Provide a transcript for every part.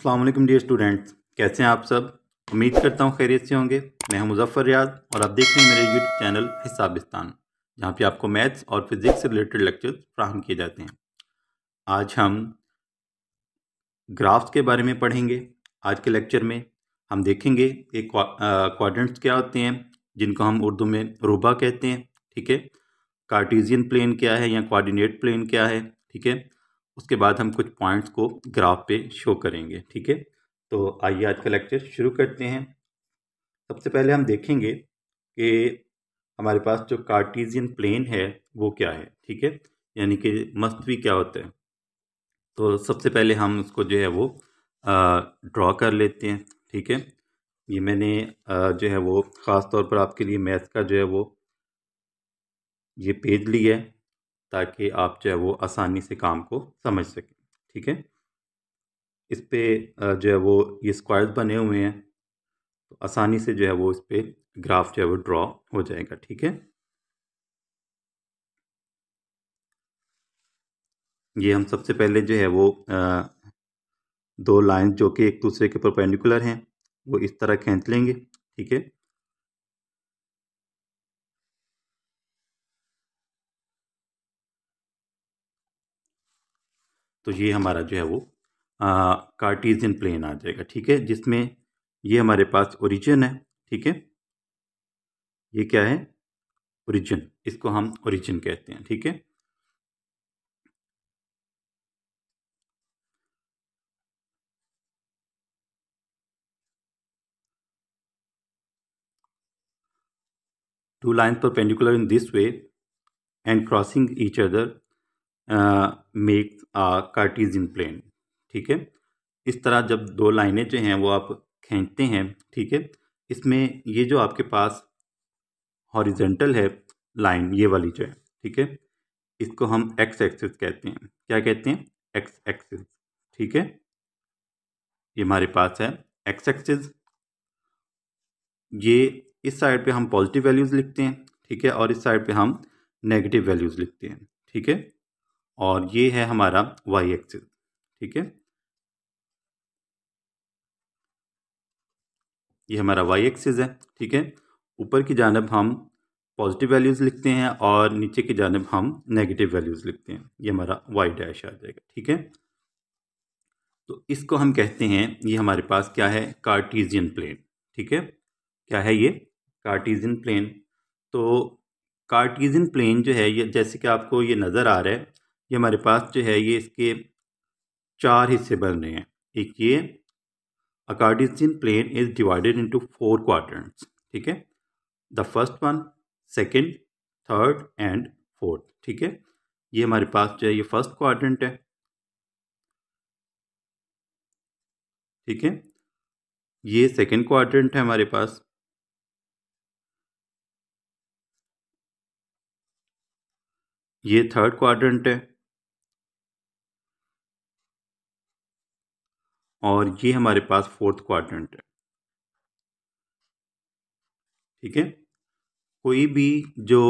अस्सलाम वालेकुम dear students, कैसे हैं आप सब। उम्मीद करता हूँ खैरियत से होंगे। मैं हूं मुज़फ़्फ़र रियाज़ और आप देख रहे हैं मेरे यूट्यूब चैनल हिसाबिस्तान, जहाँ पे आपको मैथ्स और फिज़िक्स से रिलेटेड लेक्चर्स फ्राहम किए जाते हैं। आज हम ग्राफ्स के बारे में पढ़ेंगे। आज के लेक्चर में हम देखेंगे कि क्वाड्रेंट्स क्या होते हैं, जिनको हम उर्दू में रुबा कहते हैं। ठीक है, कार्टेशियन प्लेन क्या है या कोऑर्डिनेट प्लेन क्या है। ठीक है, उसके बाद हम कुछ पॉइंट्स को ग्राफ पे शो करेंगे। ठीक है, तो आइए आज का लेक्चर शुरू करते हैं। सबसे पहले हम देखेंगे कि हमारे पास जो कार्टेशियन प्लेन है वो क्या है। ठीक है, यानी कि मस्तवी क्या होता है। तो सबसे पहले हम उसको जो है वो ड्रॉ कर लेते हैं। ठीक है, ये मैंने जो है वो ख़ास तौर पर आपके लिए मैथ्स का जो है वो ये पेज लिया है, ताकि आप जो है वो आसानी से काम को समझ सकें। ठीक है, इस पे जो है वो ये स्क्वायर्स बने हुए हैं, तो आसानी से जो है वो इस पे ग्राफ जो है वो ड्रॉ हो जाएगा। ठीक है, ये हम सबसे पहले जो है वो दो लाइन जो कि एक दूसरे के परपेंडिकुलर हैं वो इस तरह खींच लेंगे। ठीक है, तो ये हमारा जो है वो कार्टेशियन प्लेन आ जाएगा। ठीक है, जिसमें ये हमारे पास ओरिजिन है। ठीक है, ये क्या है, ओरिजिन, इसको हम ओरिजिन कहते हैं। ठीक है, two lines perpendicular in this way and crossing each other makes a Cartesian plane। ठीक है, इस तरह जब दो लाइनें जो हैं वो आप खींचते हैं, ठीक है, इसमें ये जो आपके पास हॉरिजेंटल है लाइन, ये वाली जो है, ठीक है, इसको हम एक्स एक्सिस कहते हैं। क्या कहते हैं, एक्स एक्सिस। ठीक है, ये हमारे पास है एक्स एक्सिस। ये इस साइड पे हम पॉजिटिव वैल्यूज़ लिखते हैं। ठीक है, और इस साइड पे हम नेगेटिव वैल्यूज़ लिखते हैं। ठीक है, और ये है हमारा वाई एक्सिस। ठीक है, ये हमारा वाई एक्सिस है। ठीक है, ऊपर की जानब हम पॉजिटिव वैल्यूज़ लिखते हैं और नीचे की जानब हम नेगेटिव वैल्यूज़ लिखते हैं। ये हमारा वाई डैश आ जाएगा। ठीक है, तो इसको हम कहते हैं, ये हमारे पास क्या है, कार्टेशियन प्लेन। ठीक है, क्या है ये, कार्टेशियन प्लेन। तो कार्टेशियन प्लेन जो है ये, जैसे कि आपको ये नज़र आ रहा है, ये हमारे पास जो है ये इसके चार हिस्से बन रहे हैं। एक ये A Cartesian plane is divided into four quadrants। ठीक है, the first one, second, third and fourth. ठीक है, ये हमारे पास जो है ये फर्स्ट क्वाड्रेंट है। ठीक है, ये सेकंड क्वाड्रेंट है हमारे पास, ये थर्ड क्वाड्रेंट है, और ये हमारे पास फोर्थ क्वाड्रेंट है। ठीक है, कोई भी जो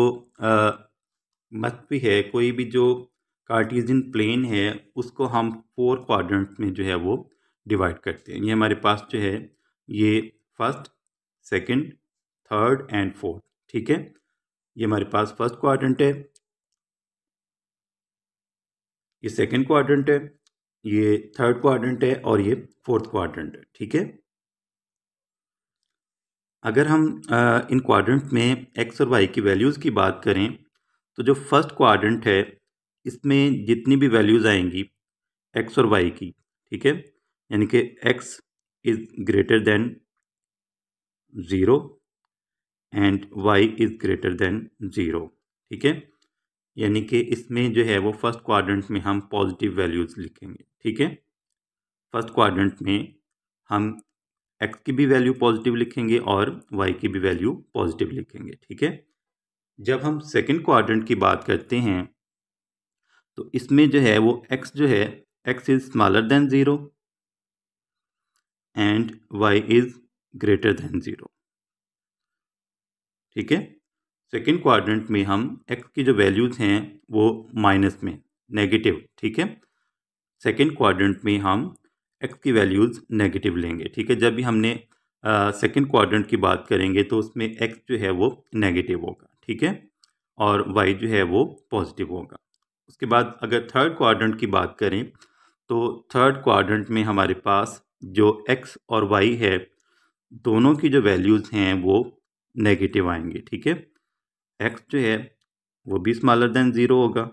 मस्वी है, कोई भी जो कार्टेशियन प्लेन है, उसको हम फोर क्वाड्रेंट्स में जो है वो डिवाइड करते हैं। ये हमारे पास जो है ये first, second, third and fourth. ठीक है, ये हमारे पास फर्स्ट क्वाड्रेंट है, ये सेकंड क्वाड्रेंट है, ये थर्ड क्वाड्रेंट है और ये फोर्थ क्वाड्रेंट है। ठीक है, अगर हम इन क्वाड्रेंट्स में एक्स और वाई की वैल्यूज़ की बात करें, तो जो फर्स्ट क्वाड्रेंट है इसमें जितनी भी वैल्यूज़ आएंगी एक्स और वाई की, ठीक है, यानी कि X is greater than 0 and Y is greater than 0। ठीक है, यानी कि इसमें जो है वो फर्स्ट क्वाड्रेंट में हम पॉजिटिव वैल्यूज़ लिखेंगे। ठीक है, फर्स्ट क्वाड्रेंट में हम एक्स की भी वैल्यू पॉजिटिव लिखेंगे और वाई की भी वैल्यू पॉजिटिव लिखेंगे। ठीक है, जब हम सेकंड क्वाड्रेंट की बात करते हैं, तो इसमें जो है वो एक्स जो है, X is smaller than 0 and Y is greater than 0। ठीक है, सेकंड क्वाड्रेंट में हम एक्स की जो वैल्यूज हैं वो माइनस में, नेगेटिव। ठीक है, सेकंड क्वाड्रेंट में हम एक्स की वैल्यूज़ नेगेटिव लेंगे, ठीक है। जब भी हमने सेकंड क्वाड्रेंट की बात करेंगे तो उसमें एक्स जो है वो नेगेटिव होगा, ठीक है, और वाई जो है वो पॉजिटिव होगा। उसके बाद अगर थर्ड क्वाड्रेंट की बात करें तो थर्ड क्वाड्रेंट में हमारे पास जो एक्स और वाई है दोनों की जो वैल्यूज़ हैं वो नेगेटिव आएंगे, ठीक है। एक्स जो है वो भी स्मॉलर देन ज़ीरो होगा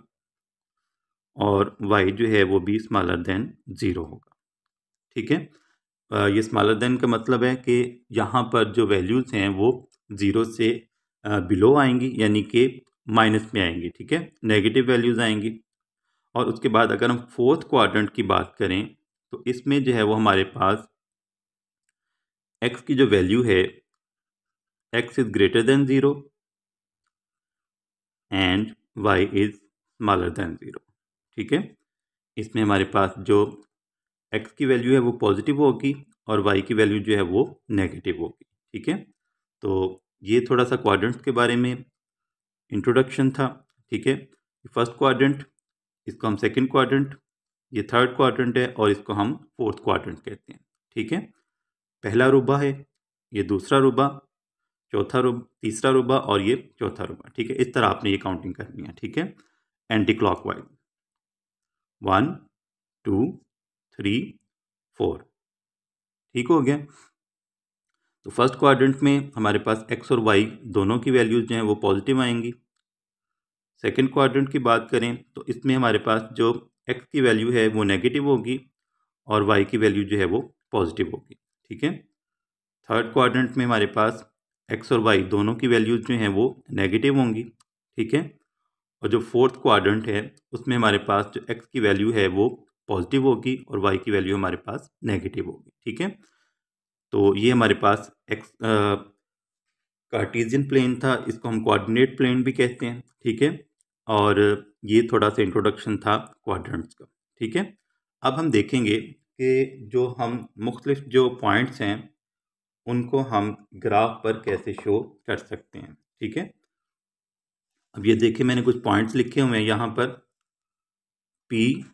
और वाई जो है वो भी स्मॉलर देन ज़ीरो होगा, ठीक है। ये स्मॉलर देन का मतलब है कि यहाँ पर जो वैल्यूज़ हैं वो ज़ीरो से बिलो आएंगी, यानी कि माइनस में आएंगी, ठीक है, नेगेटिव वैल्यूज़ आएंगी। और उसके बाद अगर हम फोर्थ क्वाड्रेंट की बात करें तो इसमें जो है वो हमारे पास एक्स की जो वैल्यू है X is greater than zero and Y is smaller than zero, ठीक है। इसमें हमारे पास जो एक्स की वैल्यू है वो पॉजिटिव होगी और वाई की वैल्यू जो है वो नेगेटिव होगी, ठीक है। तो ये थोड़ा सा क्वाड्रेंट्स के बारे में इंट्रोडक्शन था, ठीक है। फर्स्ट क्वाड्रेंट, इसको हम सेकंड क्वाड्रेंट, ये थर्ड क्वाड्रेंट है और इसको हम फोर्थ क्वाड्रेंट कहते हैं, ठीक है। पहला रुबा है, ये दूसरा रुबा, चौथा रुबा, तीसरा रुबा और ये चौथा रुबा, ठीक है। इस तरह आपने ये काउंटिंग करनी है, ठीक है, एंटी क्लॉकवाइज। 1 2 3 4, ठीक हो गया। तो फर्स्ट क्वाड्रेंट में हमारे पास एक्स और वाई दोनों की वैल्यूज जो हैं वो पॉजिटिव आएंगी। सेकंड क्वाड्रेंट की बात करें तो इसमें हमारे पास जो एक्स की वैल्यू है वो नेगेटिव होगी और वाई की वैल्यू जो है वो पॉजिटिव होगी, ठीक है। थर्ड क्वाड्रेंट में हमारे पास एक्स और वाई दोनों की वैल्यूज जो हैं वो नेगेटिव होंगी, ठीक है। और जो फोर्थ क्वाड्रेंट है उसमें हमारे पास जो एक्स की वैल्यू है वो पॉजिटिव होगी और वाई की वैल्यू हमारे पास नेगेटिव होगी, ठीक है। तो ये हमारे पास एक्स कार्टेशियन प्लेन था, इसको हम कोऑर्डिनेट प्लेन भी कहते हैं, ठीक है। और ये थोड़ा सा इंट्रोडक्शन था क्वाड्रेंट्स का, ठीक है। अब हम देखेंगे कि जो हम मुख्तलिफ जो पॉइंट्स हैं उनको हम ग्राफ पर कैसे शो कर सकते हैं, ठीक है। अब ये देखिए मैंने कुछ पॉइंट्स लिखे हुए हैं यहाँ पर। पी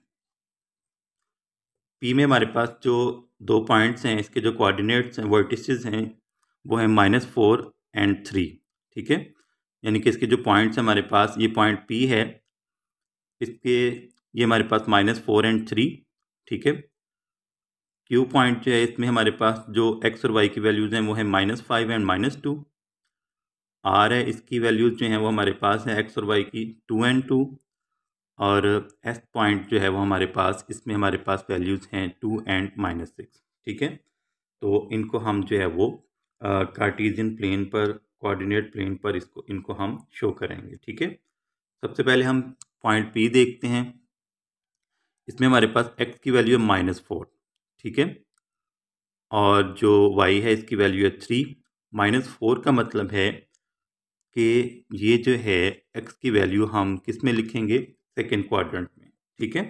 में हमारे पास जो दो पॉइंट्स हैं इसके जो कोऑर्डिनेट्स हैं वर्टिसेस हैं वो है -4 एंड 3, ठीक है। यानी कि इसके जो पॉइंट्स हैं हमारे पास, ये पॉइंट पी है, इसके ये हमारे पास -4 एंड 3, ठीक है। क्यू पॉइंट जो है इसमें हमारे पास जो एक्स और वाई की वैल्यूज़ हैं वो है -5 एंड -2। आर है, इसकी वैल्यूज़ जो हैं वो हमारे पास है एक्स और वाई की 2 एंड 2। और एस पॉइंट जो है वो हमारे पास, इसमें हमारे पास वैल्यूज़ हैं 2 एंड -6, ठीक है। तो इनको हम जो है वो कार्टेशियन प्लेन पर, कोऑर्डिनेट प्लेन पर इनको हम शो करेंगे, ठीक है। सबसे पहले हम पॉइंट पी देखते हैं। इसमें हमारे पास एक्स की वैल्यू है -4, ठीक है, और जो वाई है इसकी वैल्यू है 3। -4 का मतलब है कि ये जो है एक्स की वैल्यू हम किस में लिखेंगे, सेकेंड क्वाड्रेंट में, ठीक है।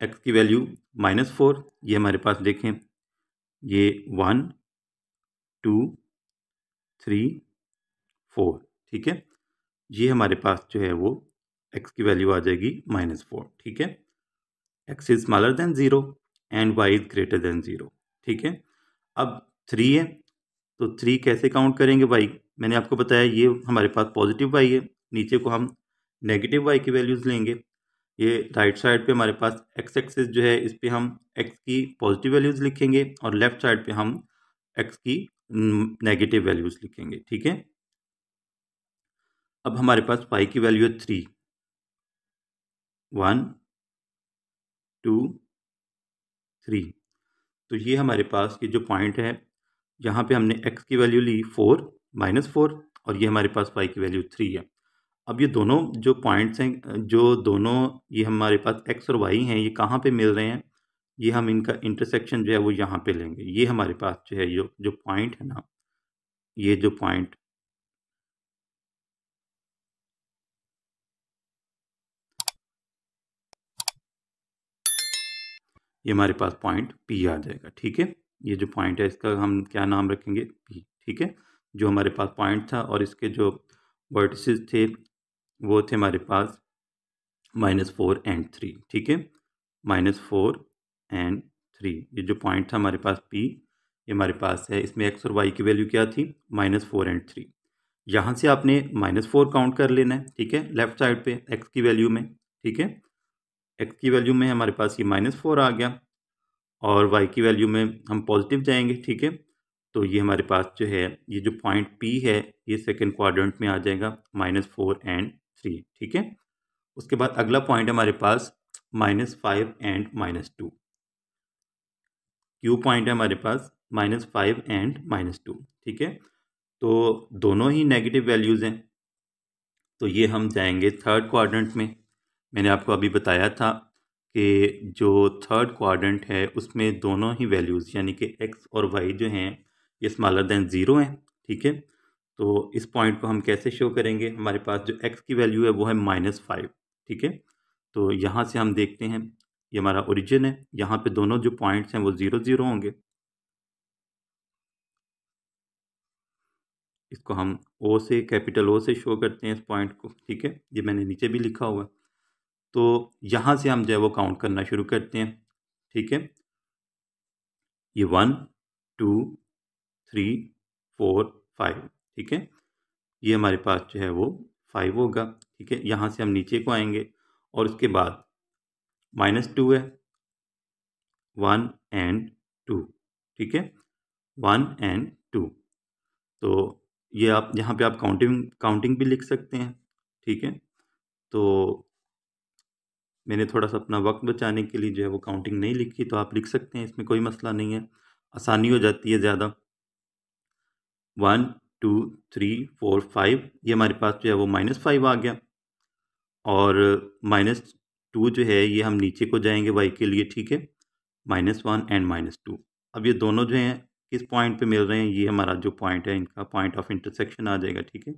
एक्स की वैल्यू -4, ये हमारे पास देखें ये 1 2 3 4, ठीक है। ये हमारे पास जो है वो एक्स की वैल्यू आ जाएगी -4, ठीक है। X is smaller than 0 and Y is greater than 0, ठीक है। अब 3 है तो 3 कैसे काउंट करेंगे वाई, मैंने आपको बताया ये हमारे पास पॉजिटिव वाई है, नीचे को हम नेगेटिव वाई की वैल्यूज़ लेंगे। ये राइट साइड पे हमारे पास एक्स एक्सिस जो है इस पे हम एक्स की पॉजिटिव वैल्यूज़ लिखेंगे और लेफ्ट साइड पे हम एक्स की नेगेटिव वैल्यूज़ लिखेंगे, ठीक है। अब हमारे पास वाई की वैल्यू है 3, 1 2 3। तो ये हमारे पास ये जो पॉइंट है यहाँ पे हमने x की वैल्यू ली 4 -4 और ये हमारे पास y की वैल्यू 3 है। अब ये दोनों जो पॉइंट्स हैं, जो दोनों ये हमारे पास x और y हैं, ये कहाँ पे मिल रहे हैं, ये हम इनका इंटरसेक्शन जो है वो यहाँ पे लेंगे। ये हमारे पास जो है जो पॉइंट है ना, ये जो पॉइंट ये हमारे पास पॉइंट P आ जाएगा, ठीक है। ये जो पॉइंट है इसका हम क्या नाम रखेंगे, P, ठीक है। जो हमारे पास पॉइंट था और इसके जो वर्टिसेस थे वो थे हमारे पास -4 एंड 3, ठीक है, -4 एंड 3, ये जो पॉइंट था हमारे पास P, ये हमारे पास है, इसमें x और y की वैल्यू क्या थी, -4 एंड 3। यहाँ से आपने -4 काउंट कर लेना है, ठीक है, लेफ्ट साइड पे x की वैल्यू में, ठीक है, x की वैल्यू में हमारे पास ये -4 आ गया और y की वैल्यू में हम पॉजिटिव जाएंगे, ठीक है। तो ये हमारे पास जो है, ये जो पॉइंट P है, ये सेकेंड क्वाड्रेंट में आ जाएगा, -4 एंड 3, ठीक है। उसके बाद अगला पॉइंट हमारे पास -5 एंड -2, Q पॉइंट है हमारे पास -5 एंड -2, ठीक है। तो दोनों ही नेगेटिव वैल्यूज़ हैं, तो ये हम जाएंगे थर्ड क्वाड्रेंट में। मैंने आपको अभी बताया था कि जो थर्ड क्वाड्रेंट है उसमें दोनों ही वैल्यूज़ यानी कि x और y जो हैं ये स्मॉलर देन 0 हैं, ठीक है। तो इस पॉइंट को हम कैसे शो करेंगे, हमारे पास जो x की वैल्यू है वो है -5, ठीक है। तो यहाँ से हम देखते हैं, ये हमारा ओरिजिन है, यहाँ पे दोनों जो पॉइंट्स हैं वो 0 0 होंगे। इसको हम O से, कैपिटल O से शो करते हैं इस पॉइंट को, ठीक है, ये मैंने नीचे भी लिखा हुआ है। तो यहाँ से हम जो है वो काउंट करना शुरू करते हैं, ठीक है। ये 1 2 3 4 5, ठीक है, ये हमारे पास जो है वो 5 होगा, ठीक है। यहाँ से हम नीचे को आएंगे और उसके बाद -2 है, 1 एंड 2, ठीक है, 1 एंड 2। तो ये आप यहाँ पे आप काउंटिंग भी लिख सकते हैं, ठीक है। तो मैंने थोड़ा सा अपना वक्त बचाने के लिए जो है वो काउंटिंग नहीं लिखी, तो आप लिख सकते हैं, इसमें कोई मसला नहीं है, आसानी हो जाती है ज़्यादा। 1 2 3 4 5, ये हमारे पास जो है वो -5 आ गया और -2 जो है ये हम नीचे को जाएंगे y के लिए, ठीक है, -1 एंड -2। अब ये दोनों जो हैं किस पॉइंट पे मिल रहे हैं, ये हमारा जो पॉइंट है इनका पॉइंट ऑफ इंटरसेक्शन आ जाएगा, ठीक है।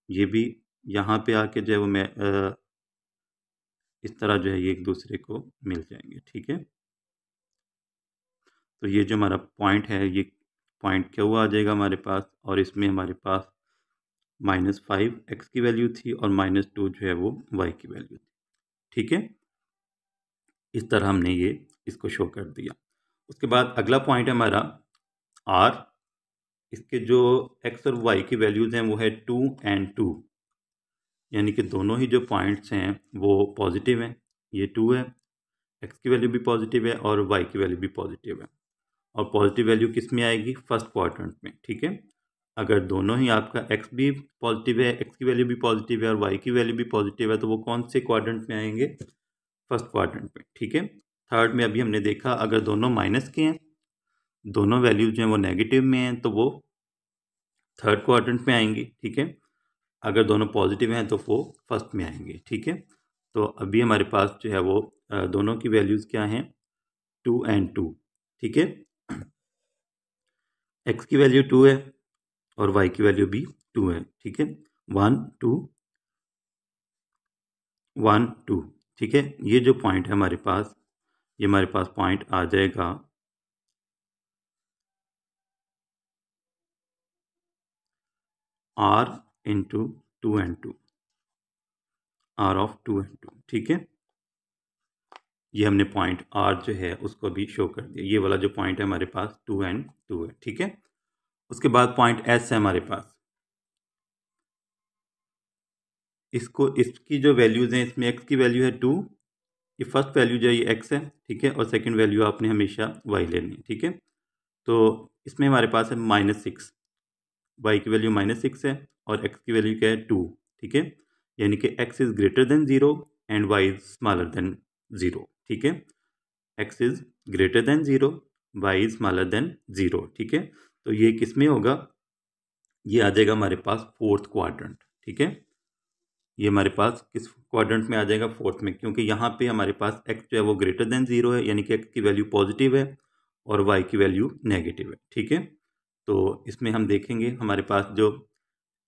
ये भी यहाँ पे आके जो है वो मैं इस तरह जो है ये एक दूसरे को मिल जाएंगे, ठीक है। तो ये जो हमारा पॉइंट है ये पॉइंट क्या हुआ आ जाएगा हमारे पास, और इसमें हमारे पास -5 x की वैल्यू थी और -2 जो है वो y की वैल्यू थी, ठीक है। इस तरह हमने ये इसको शो कर दिया। उसके बाद अगला पॉइंट है हमारा r, इसके जो x और y की वैल्यूज़ हैं वो है 2 एंड 2, यानी कि दोनों ही जो पॉइंट्स हैं वो पॉजिटिव हैं। ये 2 है, x की वैल्यू भी पॉजिटिव है और y की वैल्यू भी पॉजिटिव है, और पॉजिटिव वैल्यू किस में आएगी, फर्स्ट क्वाड्रेंट में, ठीक है। अगर दोनों ही आपका x भी पॉजिटिव है, x की वैल्यू भी पॉजिटिव है और y की वैल्यू भी पॉजिटिव है, तो वो कौन से क्वाड्रेंट में आएंगे, फर्स्ट क्वाड्रेंट में, ठीक है। थर्ड में अभी हमने देखा अगर दोनों माइनस के हैं, दोनों वैल्यूज जो हैं वो नेगेटिव में हैं, तो वो थर्ड क्वाड्रेंट में आएंगी, ठीक है। अगर दोनों पॉजिटिव हैं तो वो फर्स्ट में आएंगे, ठीक है। तो अभी हमारे पास जो है वो दोनों की वैल्यूज़ क्या हैं, 2 एंड 2, ठीक है। x की वैल्यू 2 है और y की वैल्यू भी 2 है, ठीक है, 1 2 1 2, ठीक है। ये जो पॉइंट है हमारे पास, ये हमारे पास पॉइंट आ जाएगा r into 2 and 2, r of 2 and 2, ठीक है। ये हमने पॉइंट r जो है उसको भी शो कर दिया, ये वाला जो पॉइंट है हमारे पास 2 एंड 2 है, ठीक है। उसके बाद पॉइंट s है हमारे पास, इसको इसकी जो वैल्यूज़ हैं, इसमें x की वैल्यू है 2, ये फर्स्ट वैल्यू जो है ये x है, ठीक है, और सेकंड वैल्यू आपने हमेशा y लेनी है, ठीक है। तो इसमें हमारे पास है -6, y की वैल्यू -6 है और x की वैल्यू क्या है 2, ठीक है, यानी कि x is greater than 0 and y is smaller than 0, ठीक है। x is greater than 0, y is smaller than 0, ठीक है। तो ये किस में होगा, ये आ जाएगा हमारे पास फोर्थ क्वाड्रेंट, ठीक है। ये हमारे पास किस क्वाड्रेंट में आ जाएगा, फोर्थ में, क्योंकि यहाँ पे हमारे पास x जो है वो ग्रेटर देन 0 है, यानी कि x की वैल्यू पॉजिटिव है और y की वैल्यू नेगेटिव है, ठीक है। तो इसमें हम देखेंगे हमारे पास जो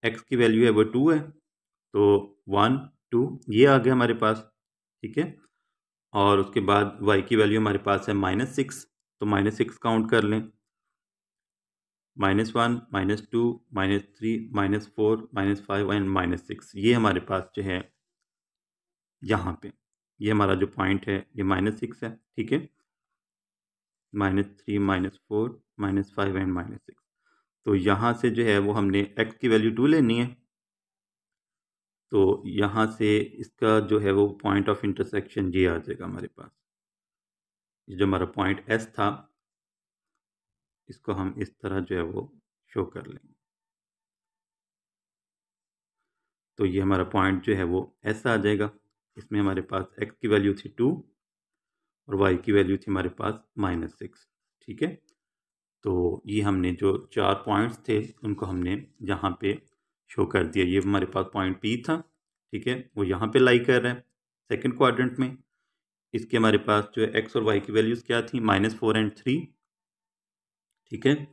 x की वैल्यू है वो 2 है, तो 1 2 ये आ गया हमारे पास, ठीक है। और उसके बाद y की वैल्यू हमारे पास है -6, तो -6 काउंट कर लें, -1 -2 -3 -4 -5 एंड -6, ये हमारे पास जो है यहाँ पे, ये हमारा जो पॉइंट है ये -6 है, ठीक है। -3 -4 -5 एंड -6। तो यहाँ से जो है वो हमने x की वैल्यू 2 लेनी है। तो यहाँ से इसका जो है वो पॉइंट ऑफ इंटरसेक्शन ये आ जाएगा हमारे पास। जो हमारा पॉइंट S था इसको हम इस तरह जो है वो शो कर लेंगे। तो ये हमारा पॉइंट जो है वो S आ जाएगा। इसमें हमारे पास x की वैल्यू थी 2 और y की वैल्यू थी हमारे पास -6। ठीक है, तो ये हमने जो 4 पॉइंट्स थे उनको हमने यहाँ पे शो कर दिया। ये हमारे पास पॉइंट P था, ठीक है, वो यहाँ पे लाई कर रहा है सेकंड क्वाड्रेंट में। इसके हमारे पास जो है x और y की वैल्यूज़ क्या थी, -4 एंड 3। ठीक है,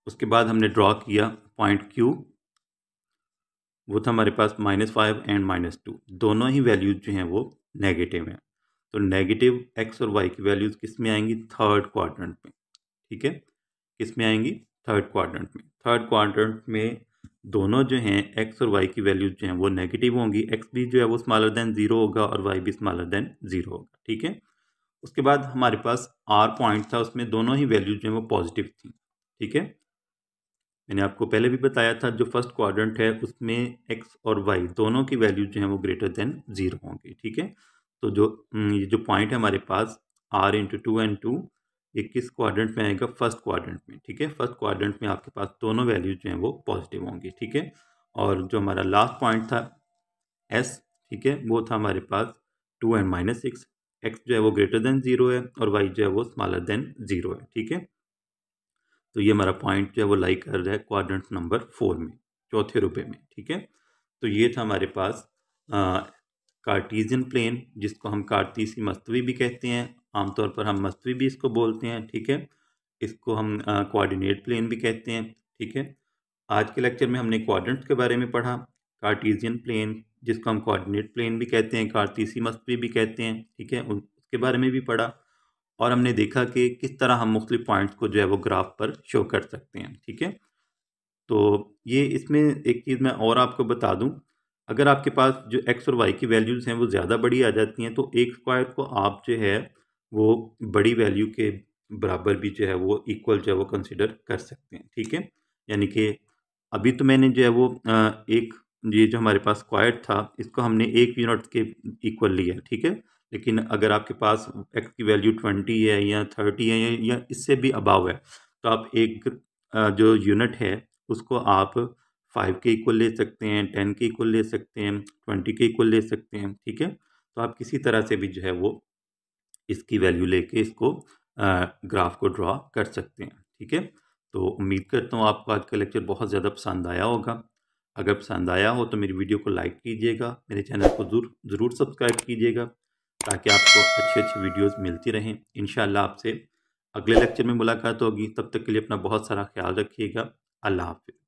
उसके बाद हमने ड्रॉ किया पॉइंट Q, वो था हमारे पास -5 एंड -2। दोनों ही वैल्यूज जो हैं वो नेगेटिव हैं। तो नेगेटिव x और y की वैल्यूज किस में आएंगी, थर्ड क्वाड्रेंट में। ठीक है, किस में आएंगी, थर्ड क्वाड्रेंट में। थर्ड क्वाड्रेंट में दोनों जो हैं x और y की वैल्यूज जो हैं वो नेगेटिव होंगी। x भी जो है वो स्मॉलर देन 0 होगा और y भी स्मॉलर देन 0 होगा। ठीक है, उसके बाद हमारे पास R पॉइंट था, उसमें दोनों ही वैल्यूज जो हैं वो पॉजिटिव थी। ठीक है, मैंने आपको पहले भी बताया था जो फर्स्ट क्वाड्रेंट है उसमें x और y दोनों की वैल्यू जो है वो ग्रेटर देन 0 होंगी। ठीक है, तो जो ये जो पॉइंट है हमारे पास r इंटू 2 एंड 2, ये किस क्वाड्रेंट में आएगा, फर्स्ट क्वाड्रेंट में। ठीक है, फर्स्ट क्वाड्रेंट में आपके पास दोनों वैल्यूज जो हैं वो पॉजिटिव होंगी। ठीक है, और जो हमारा लास्ट पॉइंट था s, ठीक है, वो था हमारे पास 2 एंड -6। x जो है वो ग्रेटर देन 0 है और y जो है वो स्मॉलर देन 0 है। ठीक है, तो ये हमारा पॉइंट जो है वो लाई कर रहा है क्वाड्रेंट नंबर 4 में, चौथे रुपए में। ठीक है, तो ये था हमारे पास कार्टीजियन प्लेन, जिसको हम कार्तीसी मस्तवी भी कहते हैं, आमतौर पर हम मस्तवी भी इसको बोलते हैं। ठीक है, इसको हम कोऑर्डिनेट प्लेन भी कहते हैं। ठीक है, आज के लेक्चर में हमने क्वाड्रेंट्स के बारे में पढ़ा, कार्टीजियन प्लेन जिसको हम कोऑर्डिनेट प्लेन भी कहते हैं, कार्तीसी मस्तवी भी कहते हैं। ठीक है, उसके बारे में भी पढ़ा और हमने देखा कि किस तरह हम मुख्तलिफ पॉइंट्स को जो है वो ग्राफ पर शो कर सकते हैं। ठीक है, तो ये इसमें एक चीज़ मैं और आपको बता दूं, अगर आपके पास जो x और y की वैल्यूज़ हैं वो ज़्यादा बड़ी आ जाती हैं तो एक स्क्वायर को आप जो है वो बड़ी वैल्यू के बराबर भी जो है वो इक्वल जो है वो कंसिडर कर सकते हैं। ठीक है, यानी कि अभी तो मैंने जो है वो एक ये जो हमारे पास स्क्वायर था इसको हमने 1 यूनिट के इक्वल लिया। ठीक है, लेकिन अगर आपके पास x की वैल्यू 20 है या 30 है या इससे भी अबाव है तो आप एक जो यूनिट है उसको आप 5 के इक्वल ले सकते हैं, 10 के इक्वल ले सकते हैं, 20 के इक्वल ले सकते हैं। ठीक है, तो आप किसी तरह से भी जो है वो इसकी वैल्यू लेके इसको ग्राफ को ड्रॉ कर सकते हैं। ठीक है, तो उम्मीद करता हूँ आपको आज का लेक्चर बहुत ज़्यादा पसंद आया होगा। अगर पसंद आया हो तो मेरी वीडियो को लाइक कीजिएगा, मेरे चैनल को ज़रूर सब्सक्राइब कीजिएगा ताकि आपको अच्छी अच्छी वीडियोस मिलती रहें। इंशाल्लाह आपसे अगले लेक्चर में मुलाकात होगी, तब तक के लिए अपना बहुत सारा ख्याल रखिएगा। अल्लाह हाफ़िज़।